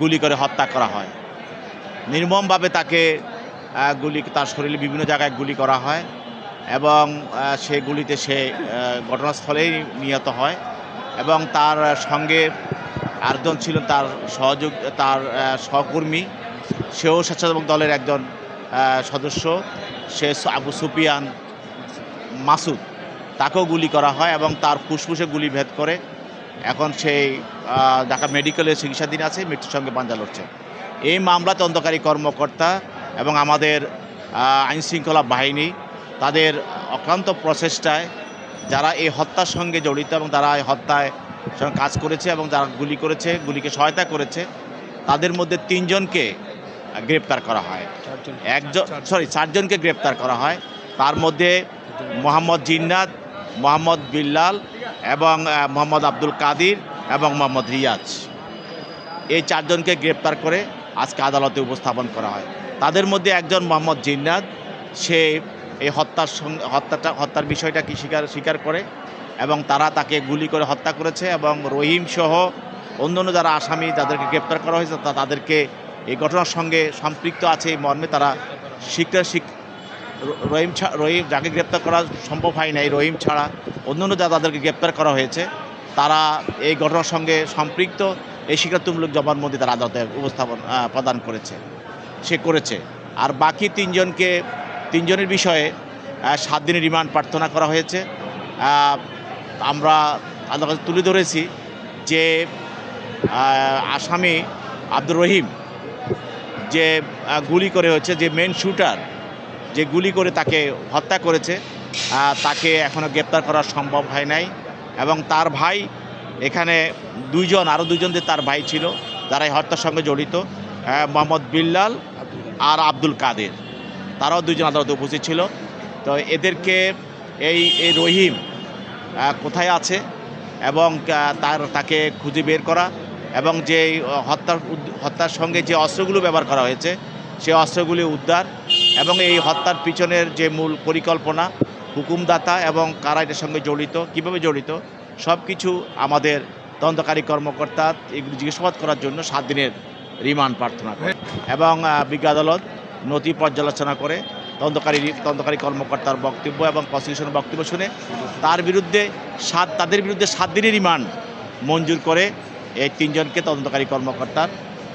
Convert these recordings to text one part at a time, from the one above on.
গুলি করে হত্যা করা হয়। নির্মমভাবে তাকে তার শরীরে বিভিন্ন জায়গায় গুলি করা হয় এবং সে গুলিতে সে ঘটনাস্থলেই নিহত হয় এবং তার সঙ্গে আরেকজন ছিলেন তার সহকর্মী, সেও স্বেচ্ছাসেবক দলের একজন সদস্য, সে আবু সুফিয়ান মাসুদ। তাকেও গুলি করা হয় এবং তার ফুসফুসে গুলি ভেদ করে এখন সেই ঢাকা মেডিকেলে চিকিৎসাধীন আছে, মৃত্যুর সঙ্গে পাঞ্জা লড়ছে। এই মামলা তদন্তকারী কর্মকর্তা এবং আমাদের আইনশৃঙ্খলা বাহিনী তাদের অক্লান্ত প্রচেষ্টায় যারা এই হত্যার সঙ্গে জড়িত এবং তারা এই হত্যায় সঙ্গে কাজ করেছে এবং যারা গুলি করেছে, গুলিকে সহায়তা করেছে, তাদের মধ্যে ৩ জনকে গ্রেপ্তার করা হয়। চারজনকে গ্রেপ্তার করা হয়। তার মধ্যে মোহাম্মদ জিন্নাত, মোহাম্মদ বিল্লাল এবং মোহাম্মদ আব্দুল কাদির এবং মোহাম্মদ রিয়াজ, এই 4 জনকে গ্রেপ্তার করে আজকে আদালতে উপস্থাপন করা হয়। তাদের মধ্যে একজন মোহাম্মদ জিন্নাত, সে এই হত্যার বিষয়টা কি স্বীকার করে এবং তারা তাকে গুলি করে হত্যা করেছে এবং রহিম সহ অন্যান্য যারা আসামি যাদেরকে গ্রেপ্তার করা হয়েছে তাদেরকে এই ঘটনার সঙ্গে সম্পৃক্ত আছে এই মর্মে তারা রহিম যাকে গ্রেপ্তার করা সম্ভব হয় না, এই রহিম ছাড়া অন্যান্য তাদেরকে গ্রেপ্তার করা হয়েছে, তারা এই ঘটনার সঙ্গে সম্পৃক্ত এই স্বীকারোক্তিমূলক জবানবন্দি তারা আদালতে প্রদান করেছে। আর বাকি 3 জনের বিষয়ে 7 দিনের রিমান্ড প্রার্থনা করা হয়েছে। আমরা আদালতে তুলে ধরেছি যে আসামি আব্দুর রহিম যে গুলি করে হচ্ছে, যে মেন শুটার যে গুলি করে তাকে হত্যা করেছে, তাকে এখনও গ্রেপ্তার করা সম্ভব হয় নাই এবং তার ভাই এখানে আরও দুইজন তার ভাই ছিল যারা এই হত্যার সঙ্গে জড়িত, মোহাম্মদ বিল্লাল আর আব্দুল কাদের, তারাও 2 জন আদালতে উপস্থিত ছিল। তো এদেরকে এই রহিম কোথায় আছে এবং তাকে খুঁজে বের করা এবং যে হত্যার সঙ্গে যে অস্ত্রগুলো ব্যবহার করা হয়েছে সেই অস্ত্রগুলি উদ্ধার এবং এই হত্যার পিছনের যে মূল পরিকল্পনা, হুকুমদাতা এবং কারা এটার সঙ্গে জড়িত, কীভাবে জড়িত, সব কিছু আমাদের তদন্তকারী কর্মকর্তা এগুলি জিজ্ঞাসাবাদ করার জন্য 7 দিনের রিমান্ড প্রার্থনা করে এবং বিজ্ঞ আদালত নথি পর্যালোচনা করে তদন্তকারী কর্মকর্তার বক্তব্য এবং প্রসিকিউশনের বক্তব্য শুনে তাদের বিরুদ্ধে 7 দিনের রিমান্ড মঞ্জুর করে এই 3 জনকে তদন্তকারী কর্মকর্তার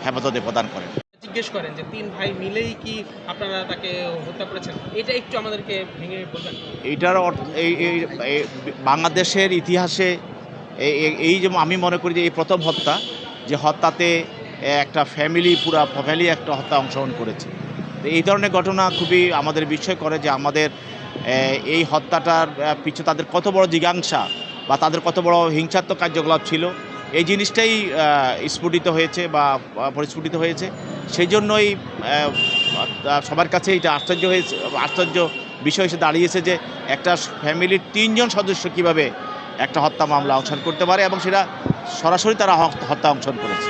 হেফাজতে প্রদান করেন। জিজ্ঞেস করেন যে 3 ভাই মিলেই কি আপনারা তাকে হত্যা করেছেন, এটা একটু আমাদেরকে ভেঙে বলবেন। এইটার এই বাংলাদেশের ইতিহাসে এই যে আমি মনে করি যে এই প্রথম হত্যা, যে হত্যাতে একটা পুরা ফ্যামিলি একটা হত্যা অংশগ্রহণ করেছে। এই ধরনের ঘটনা খুবই আমাদের বিস্ময় করে যে আমাদের এই হত্যাটার পিছু তাদের কত বড় জিজ্ঞাসা বা তাদের কত বড় হিংসাত্মক কার্যকলাপ ছিল, এই জিনিসটাই পরিস্ফুটিত হয়েছে। সেই জন্যই সবার কাছে এটা আশ্চর্য বিষয় এসে দাঁড়িয়েছে যে একটা ফ্যামিলির 3 জন সদস্য কীভাবে একটা হত্যা মামলা অংশগ্রহণ করতে পারে এবং সেটা সরাসরি তারা হত্যা অংশগ্রহণ করেছে।